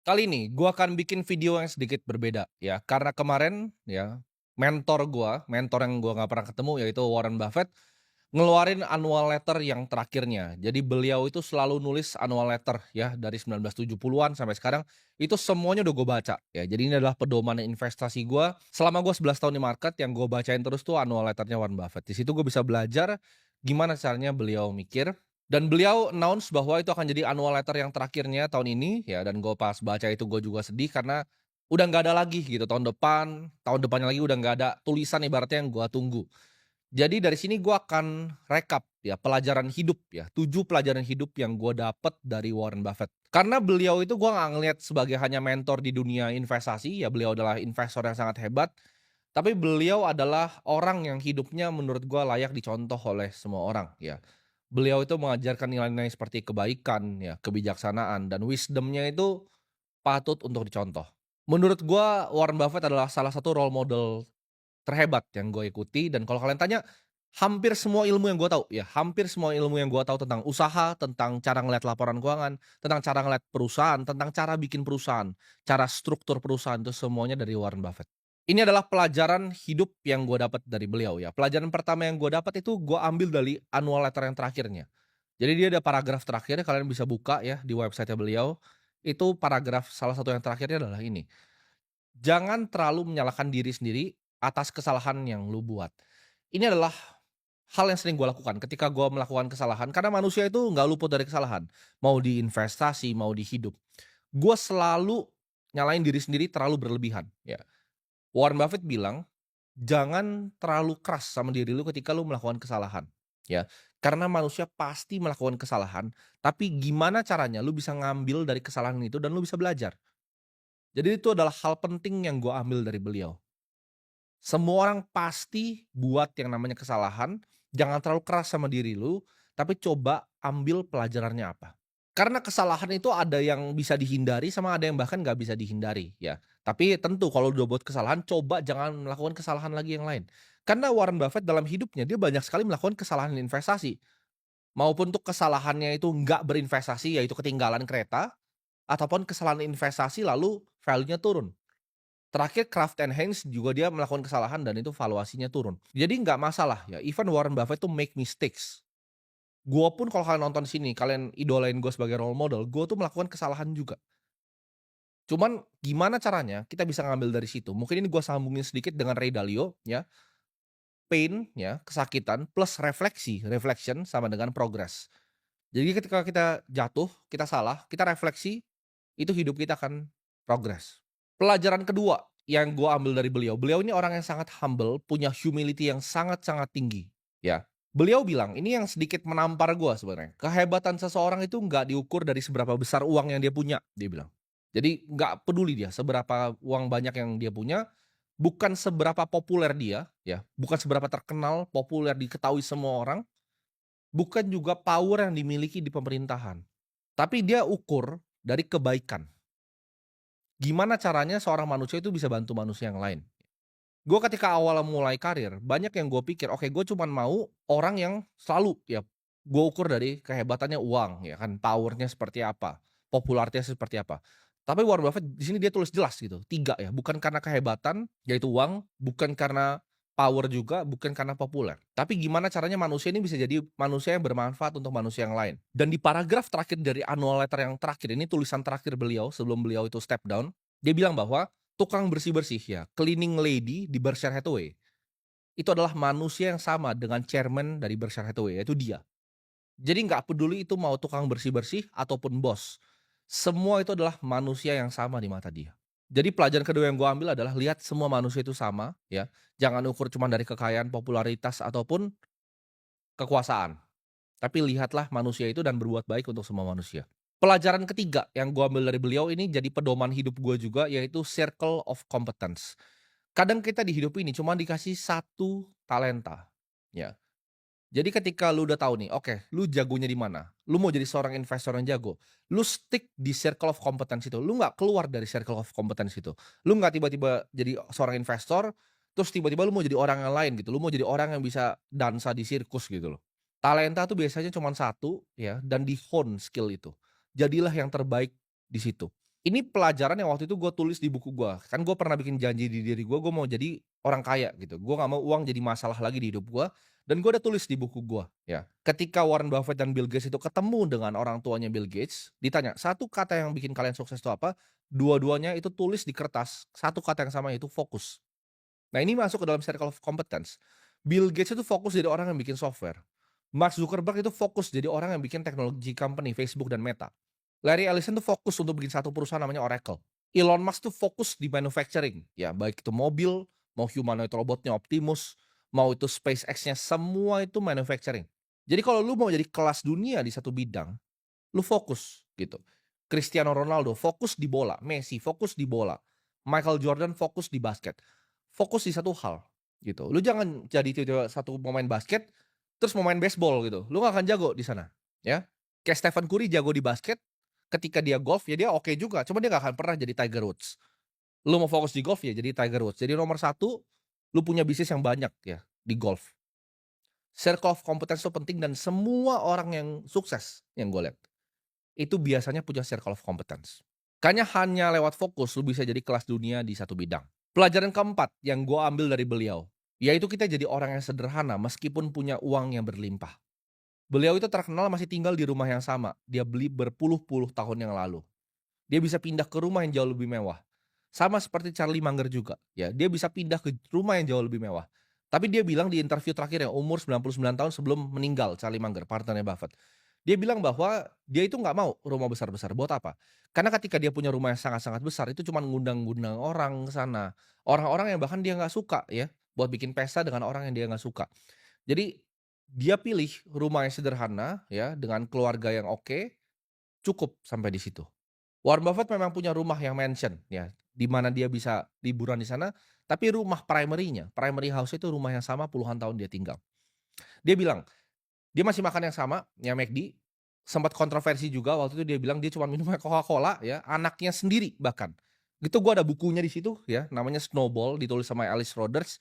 Kali ini gua akan bikin video yang sedikit berbeda ya, karena kemarin ya, mentor yang gua nggak pernah ketemu yaitu Warren Buffett, ngeluarin annual letter yang terakhirnya. Jadi beliau itu selalu nulis annual letter ya, dari 1970-an sampai sekarang, itu semuanya udah gue baca ya. Jadi ini adalah pedoman investasi gua, selama gua 11 tahun di market yang gue bacain terus tuh annual letternya Warren Buffett. Di situ gue bisa belajar gimana caranya beliau mikir, dan beliau announce bahwa itu akan jadi annual letter yang terakhirnya tahun ini ya, dan gue pas baca itu gue juga sedih karena udah nggak ada lagi gitu tahun depannya lagi udah nggak ada tulisan ibaratnya yang gue tunggu. Jadi dari sini gue akan rekap ya pelajaran hidup ya, 7 pelajaran hidup yang gue dapet dari Warren Buffett. Karena beliau itu gue nggak ngelihat sebagai hanya mentor di dunia investasi, ya beliau adalah investor yang sangat hebat, tapi beliau adalah orang yang hidupnya menurut gue layak dicontoh oleh semua orang ya. Beliau itu mengajarkan nilai-nilai seperti kebaikan, ya, kebijaksanaan, dan wisdom-nya itu patut untuk dicontoh. Menurut gua Warren Buffett adalah salah satu role model terhebat yang gue ikuti, dan kalau kalian tanya, hampir semua ilmu yang gue tahu, ya, hampir semua ilmu yang gue tahu tentang usaha, tentang cara ngelihat laporan keuangan, tentang cara ngelihat perusahaan, tentang cara bikin perusahaan, cara struktur perusahaan, itu semuanya dari Warren Buffett. Ini adalah pelajaran hidup yang gue dapat dari beliau ya. Pelajaran pertama yang gue dapat itu gue ambil dari annual letter yang terakhirnya. Jadi dia ada paragraf terakhirnya, kalian bisa buka ya di website beliau. Itu paragraf salah satu yang terakhirnya adalah ini, "Jangan terlalu menyalahkan diri sendiri atas kesalahan yang lu buat." Ini adalah hal yang sering gue lakukan ketika gue melakukan kesalahan, karena manusia itu nggak luput dari kesalahan. Mau di investasi, mau di hidup. Gue selalu nyalain diri sendiri terlalu berlebihan, ya. Warren Buffett bilang, "Jangan terlalu keras sama diri lu ketika lu melakukan kesalahan." Ya, karena manusia pasti melakukan kesalahan, tapi gimana caranya lu bisa ngambil dari kesalahan itu dan lu bisa belajar. Jadi itu adalah hal penting yang gue ambil dari beliau. Semua orang pasti buat yang namanya kesalahan, jangan terlalu keras sama diri lu, tapi coba ambil pelajarannya apa. Karena kesalahan itu ada yang bisa dihindari sama ada yang bahkan nggak bisa dihindari, ya. Tapi tentu kalau udah buat kesalahan, coba jangan melakukan kesalahan lagi yang lain. Karena Warren Buffett dalam hidupnya, dia banyak sekali melakukan kesalahan investasi. Maupun untuk kesalahannya itu nggak berinvestasi, yaitu ketinggalan kereta, ataupun kesalahan investasi lalu value-nya turun. Terakhir Kraft and Heinz juga dia melakukan kesalahan dan itu valuasinya turun. Jadi nggak masalah ya, even Warren Buffett tuh make mistakes. Gua pun kalau kalian nonton sini, kalian idolain gue sebagai role model, gue tuh melakukan kesalahan juga. Cuman gimana caranya kita bisa ngambil dari situ, mungkin ini gue sambungin sedikit dengan Ray Dalio ya, pain ya, kesakitan plus reflection sama dengan progress. Jadi ketika kita jatuh, kita salah, kita refleksi, itu hidup kita akan progress. Pelajaran kedua yang gue ambil dari beliau, beliau ini orang yang sangat humble, punya humility yang sangat-sangat tinggi, ya. Beliau bilang, ini yang sedikit menampar gue sebenarnya, kehebatan seseorang itu nggak diukur dari seberapa besar uang yang dia punya, dia bilang. Jadi nggak peduli dia seberapa uang banyak yang dia punya, bukan seberapa populer dia, ya, bukan seberapa terkenal, populer, diketahui semua orang, bukan juga power yang dimiliki di pemerintahan. Tapi dia ukur dari kebaikan. Gimana caranya seorang manusia itu bisa bantu manusia yang lain. Gue ketika awal mulai karir, banyak yang gue pikir, oke gue cuman mau orang yang selalu ya, gue ukur dari kehebatannya uang ya kan, power-nya seperti apa, popularitasnya seperti apa. Tapi Warren Buffett di sini dia tulis jelas gitu, 3 ya, bukan karena kehebatan, yaitu uang, bukan karena power juga, bukan karena populer. Tapi gimana caranya manusia ini bisa jadi manusia yang bermanfaat untuk manusia yang lain. Dan di paragraf terakhir dari annual letter yang terakhir ini, tulisan terakhir beliau sebelum beliau itu step down, dia bilang bahwa tukang bersih-bersih ya, cleaning lady di Berkshire Hathaway, itu adalah manusia yang sama dengan chairman dari Berkshire Hathaway, yaitu dia. Jadi nggak peduli itu mau tukang bersih-bersih ataupun bos, semua itu adalah manusia yang sama di mata dia. Jadi pelajaran kedua yang gue ambil adalah lihat semua manusia itu sama ya, jangan ukur cuma dari kekayaan, popularitas, ataupun kekuasaan. Tapi lihatlah manusia itu dan berbuat baik untuk semua manusia. Pelajaran ketiga yang gue ambil dari beliau ini jadi pedoman hidup gue juga, yaitu circle of competence. Kadang kita di hidup ini cuma dikasih satu talenta, ya. Jadi ketika lu udah tahu nih, oke, lu jagonya di mana, lu mau jadi seorang investor yang jago, lu stick di circle of competence itu, lu nggak keluar dari circle of competence itu. Lu nggak tiba-tiba jadi seorang investor, terus tiba-tiba lu mau jadi orang yang lain gitu, lu mau jadi orang yang bisa dansa di sirkus gitu loh. Talenta tuh biasanya cuma satu ya, dan di-hone skill itu. Jadilah yang terbaik di situ. Ini pelajaran yang waktu itu gue tulis di buku gue. Kan gue pernah bikin janji di diri gue mau jadi orang kaya gitu. Gue nggak mau uang jadi masalah lagi di hidup gue, dan gue udah tulis di buku gue, ya. Ketika Warren Buffett dan Bill Gates itu ketemu dengan orang tuanya Bill Gates, ditanya, "Satu kata yang bikin kalian sukses itu apa?" Dua-duanya itu tulis di kertas, satu kata yang sama, yaitu fokus. Nah, ini masuk ke dalam circle of competence. Bill Gates itu fokus jadi orang yang bikin software. Mark Zuckerberg itu fokus jadi orang yang bikin teknologi company, Facebook dan Meta. Larry Ellison tuh fokus untuk bikin satu perusahaan namanya Oracle. Elon Musk tuh fokus di manufacturing, ya baik itu mobil, mau humanoid robotnya Optimus, mau itu SpaceX-nya, semua itu manufacturing. Jadi kalau lu mau jadi kelas dunia di satu bidang, lu fokus gitu. Cristiano Ronaldo fokus di bola, Messi fokus di bola, Michael Jordan fokus di basket. Fokus di satu hal gitu. Lu jangan jadi tiba-tiba satu pemain basket, terus mau main baseball gitu. Lu nggak akan jago di sana, ya. Kayak Stephen Curry jago di basket, ketika dia golf ya dia oke juga, cuma dia nggak akan pernah jadi Tiger Woods. Lu mau fokus di golf ya jadi Tiger Woods. Jadi nomor satu, lu punya bisnis yang banyak ya di golf. Circle of competence itu penting dan semua orang yang sukses yang gue lihat itu biasanya punya circle of competence. Kayaknya hanya lewat fokus lu bisa jadi kelas dunia di satu bidang. Pelajaran keempat yang gue ambil dari beliau, yaitu kita jadi orang yang sederhana meskipun punya uang yang berlimpah. Beliau itu terkenal masih tinggal di rumah yang sama, dia beli berpuluh-puluh tahun yang lalu. Dia bisa pindah ke rumah yang jauh lebih mewah. Sama seperti Charlie Munger juga, ya, dia bisa pindah ke rumah yang jauh lebih mewah. Tapi dia bilang di interview terakhir yang umur 99 tahun sebelum meninggal, Charlie Munger, partnernya Buffett. Dia bilang bahwa dia itu nggak mau rumah besar-besar, buat apa? Karena ketika dia punya rumah yang sangat-sangat besar, itu cuma ngundang-ngundang orang ke sana. Orang-orang yang bahkan dia nggak suka ya, buat bikin pesta dengan orang yang dia nggak suka. Jadi, dia pilih rumah yang sederhana ya, dengan keluarga yang oke, cukup sampai di situ. Warren Buffett memang punya rumah yang mansion ya, di mana dia bisa liburan di sana, tapi rumah primary-nya, primary house itu rumah yang sama puluhan tahun dia tinggal. Dia bilang, dia masih makan yang sama, ya McD, sempat kontroversi juga waktu itu dia bilang dia cuma minumnya Coca-Cola ya, anaknya sendiri bahkan. Itu gua ada bukunya di situ ya, namanya Snowball, ditulis sama Alice Rodgers.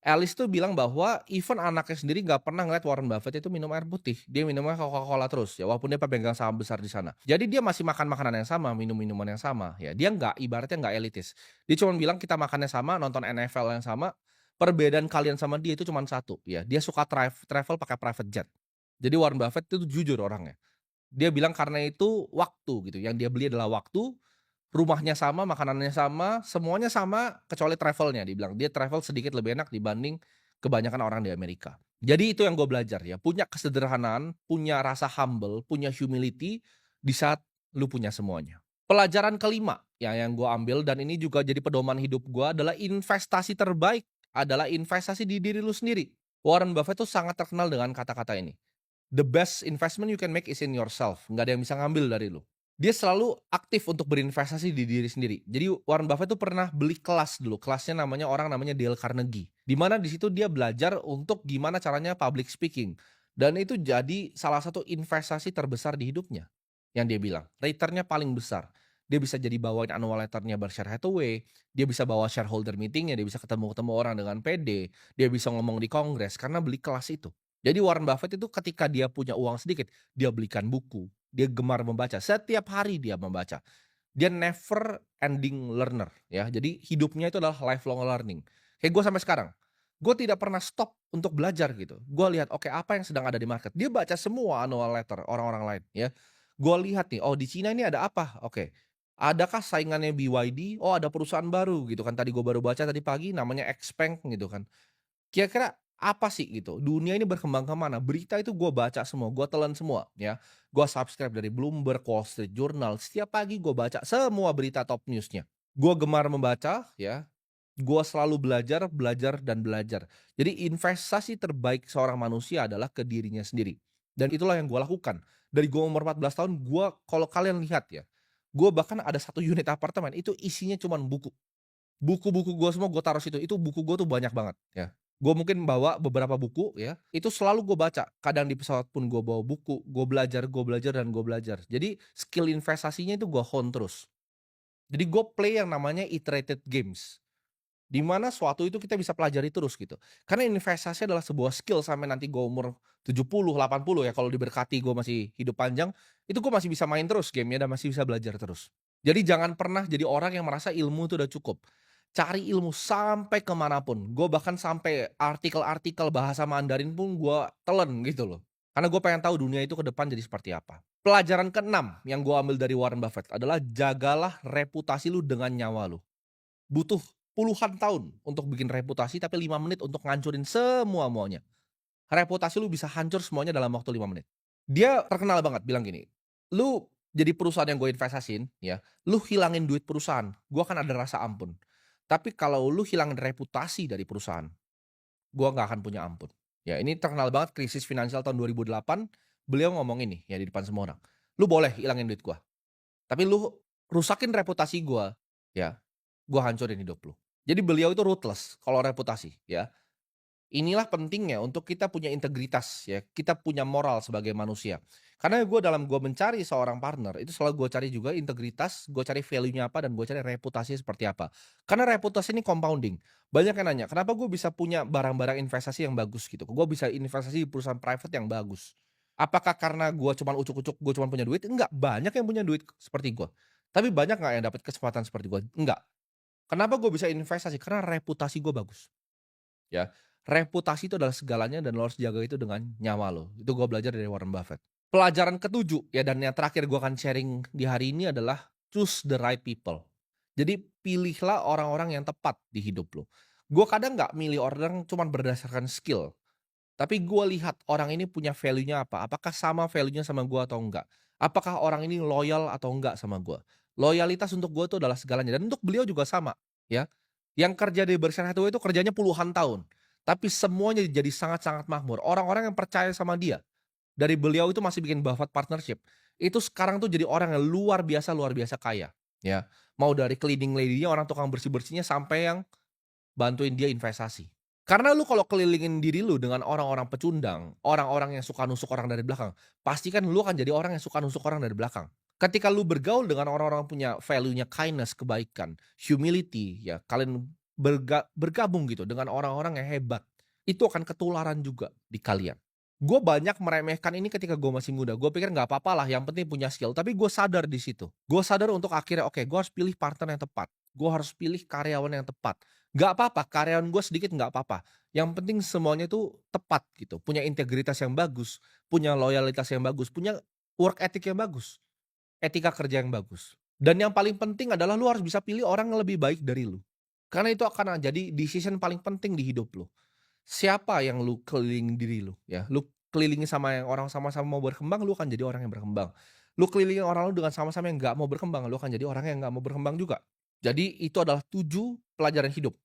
Alice tuh bilang bahwa even anaknya sendiri nggak pernah ngeliat Warren Buffett itu minum air putih. Dia minumnya Coca-Cola terus ya, walaupun dia pemegang saham besar di sana. Jadi dia masih makan makanan yang sama, minum minuman yang sama ya. Dia nggak ibaratnya nggak elitis. Dia cuma bilang kita makannya sama, nonton NFL yang sama, perbedaan kalian sama dia itu cuma satu ya, dia suka travel pakai private jet. Jadi Warren Buffett itu jujur orangnya. Dia bilang karena itu waktu gitu, yang dia beli adalah waktu, rumahnya sama, makanannya sama, semuanya sama kecuali travelnya, dia bilang. Dia travel sedikit lebih enak dibanding kebanyakan orang di Amerika. Jadi itu yang gue belajar ya, punya kesederhanaan, punya rasa humble, punya humility di saat lu punya semuanya. Pelajaran kelima ya yang gue ambil dan ini juga jadi pedoman hidup gue adalah investasi terbaik adalah investasi di diri lu sendiri. Warren Buffett tuh sangat terkenal dengan kata-kata ini. The best investment you can make is in yourself, nggak ada yang bisa ngambil dari lu. Dia selalu aktif untuk berinvestasi di diri sendiri. Jadi Warren Buffett tuh pernah beli kelas dulu, kelasnya namanya Dale Carnegie. Di mana di situ dia belajar untuk gimana caranya public speaking. Dan itu jadi salah satu investasi terbesar di hidupnya. Yang dia bilang, return-nya paling besar. Dia bisa jadi bawain annual letter-nya Berkshire Hathaway, dia bisa bawa shareholder meeting-nya, dia bisa ketemu-ketemu orang dengan pede, dia bisa ngomong di kongres karena beli kelas itu. Jadi Warren Buffett itu ketika dia punya uang sedikit, dia belikan buku, dia gemar membaca, setiap hari dia membaca. Dia never ending learner ya, jadi hidupnya itu adalah lifelong learning. Kayak gue sampai sekarang, gue tidak pernah stop untuk belajar gitu. Gue lihat, oke apa yang sedang ada di market, dia baca semua annual letter orang-orang lain ya. Gue lihat nih, oh di Cina ini ada apa? Oke. Adakah saingannya BYD? Oh ada perusahaan baru gitu kan, tadi gue baru baca tadi pagi namanya Xpeng gitu kan. Kira-kira apa sih gitu, dunia ini berkembang ke mana, berita itu gue baca semua, gue telan semua ya. Gue subscribe dari Bloomberg, Wall Street Journal, setiap pagi gue baca semua berita top news-nya. Gue gemar membaca ya, gue selalu belajar, belajar, dan belajar. Jadi investasi terbaik seorang manusia adalah ke dirinya sendiri. Dan itulah yang gue lakukan. Dari gue umur 14 tahun, gue kalau kalian lihat ya, gue bahkan ada satu unit apartemen, itu isinya cuman buku. Buku-buku gue semua gue taruh situ, itu buku gue tuh banyak banget ya. Gue mungkin bawa beberapa buku ya, itu selalu gue baca. Kadang di pesawat pun gue bawa buku, gue belajar, dan gue belajar. Jadi skill investasinya itu gue hone terus. Jadi gue play yang namanya iterated games. Di mana suatu itu kita bisa pelajari terus gitu. Karena investasi adalah sebuah skill sampai nanti gue umur 70, 80 ya kalau diberkati gue masih hidup panjang, itu gue masih bisa main terus game-nya dan masih bisa belajar terus. Jadi jangan pernah jadi orang yang merasa ilmu itu udah cukup. Cari ilmu sampai ke manapun. Gue bahkan sampai artikel-artikel bahasa Mandarin pun gue telen gitu loh. Karena gue pengen tahu dunia itu ke depan jadi seperti apa. Pelajaran keenam yang gue ambil dari Warren Buffett adalah jagalah reputasi lu dengan nyawa lu. Butuh puluhan tahun untuk bikin reputasi, tapi 5 menit untuk ngancurin semua-muanya. Reputasi lu bisa hancur semuanya dalam waktu 5 menit. Dia terkenal banget bilang gini, "Lu jadi perusahaan yang gue investasiin ya, lu hilangin duit perusahaan, gua akan ada rasa ampun. Tapi kalau lu hilangin reputasi dari perusahaan, gua nggak akan punya ampun." Ya ini terkenal banget krisis finansial tahun 2008, beliau ngomong ini ya di depan semua orang, "Lu boleh hilangin duit gua, tapi lu rusakin reputasi gua, ya, gua hancurin hidup lu." Jadi beliau itu ruthless kalau reputasi ya. Inilah pentingnya untuk kita punya integritas ya, kita punya moral sebagai manusia. Karena gue mencari seorang partner, itu selalu gue cari juga integritas, gue cari value-nya apa, dan gue cari reputasinya seperti apa. Karena reputasi ini compounding. Banyak yang nanya, "Kenapa gue bisa punya barang-barang investasi yang bagus gitu? Gue bisa investasi di perusahaan private yang bagus?" Apakah karena gue cuman ucuk-ucuk, gue cuman punya duit? Enggak, banyak yang punya duit seperti gue. Tapi banyak nggak yang dapat kesempatan seperti gue? Enggak. Kenapa gue bisa investasi? Karena reputasi gue bagus. Ya, reputasi itu adalah segalanya dan lo harus jaga itu dengan nyawa lo. Itu gue belajar dari Warren Buffett. Pelajaran ketujuh ya dan yang terakhir gue akan sharing di hari ini adalah choose the right people. Jadi pilihlah orang-orang yang tepat di hidup lo. Gue kadang nggak milih orang cuman berdasarkan skill, tapi gue lihat orang ini punya value-nya apa, apakah sama value-nya sama gue atau enggak. Apakah orang ini loyal atau enggak sama gue. Loyalitas untuk gue itu adalah segalanya dan untuk beliau juga sama, ya. Yang kerja di Berkshire Hathaway itu kerjanya puluhan tahun, tapi semuanya jadi sangat-sangat makmur. Orang-orang yang percaya sama dia, dari beliau itu masih bikin Buffett Partnership, itu sekarang tuh jadi orang yang luar biasa kaya, ya. Mau dari cleaning lady-nya, orang tukang bersih-bersihnya, sampai yang bantuin dia investasi. Karena lu kalau kelilingin diri lu dengan orang-orang pecundang, orang-orang yang suka nusuk orang dari belakang, pasti kan lu akan jadi orang yang suka nusuk orang dari belakang. Ketika lu bergaul dengan orang-orang punya value-nya kindness, kebaikan, humility, ya kalian bergabung gitu dengan orang-orang yang hebat, itu akan ketularan juga di kalian. Gue banyak meremehkan ini ketika gue masih muda, gue pikir nggak apa-apa lah yang penting punya skill, tapi gue sadar di situ. Gue sadar untuk akhirnya, oke, gue harus pilih partner yang tepat, gue harus pilih karyawan yang tepat. Nggak apa-apa, karyawan gue sedikit nggak apa-apa, yang penting semuanya itu tepat gitu, punya integritas yang bagus, punya loyalitas yang bagus, punya work ethic yang bagus, etika kerja yang bagus. Dan yang paling penting adalah lu harus bisa pilih orang yang lebih baik dari lu. Karena itu akan jadi decision paling penting di hidup lu. Siapa yang lu kelilingi diri lu, ya, lu kelilingi sama yang orang sama-sama mau berkembang, lu akan jadi orang yang berkembang. Lu kelilingi orang lu dengan sama-sama yang nggak mau berkembang, lu akan jadi orang yang nggak mau berkembang juga. Jadi itu adalah 7 pelajaran hidup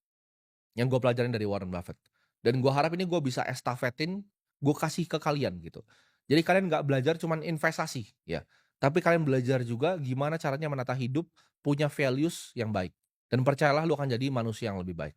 yang gue pelajarin dari Warren Buffett. Dan gue harap ini gue bisa estafetin, gue kasih ke kalian gitu. Jadi kalian nggak belajar cuman investasi ya, tapi kalian belajar juga gimana caranya menata hidup, punya values yang baik. Dan percayalah lu akan jadi manusia yang lebih baik.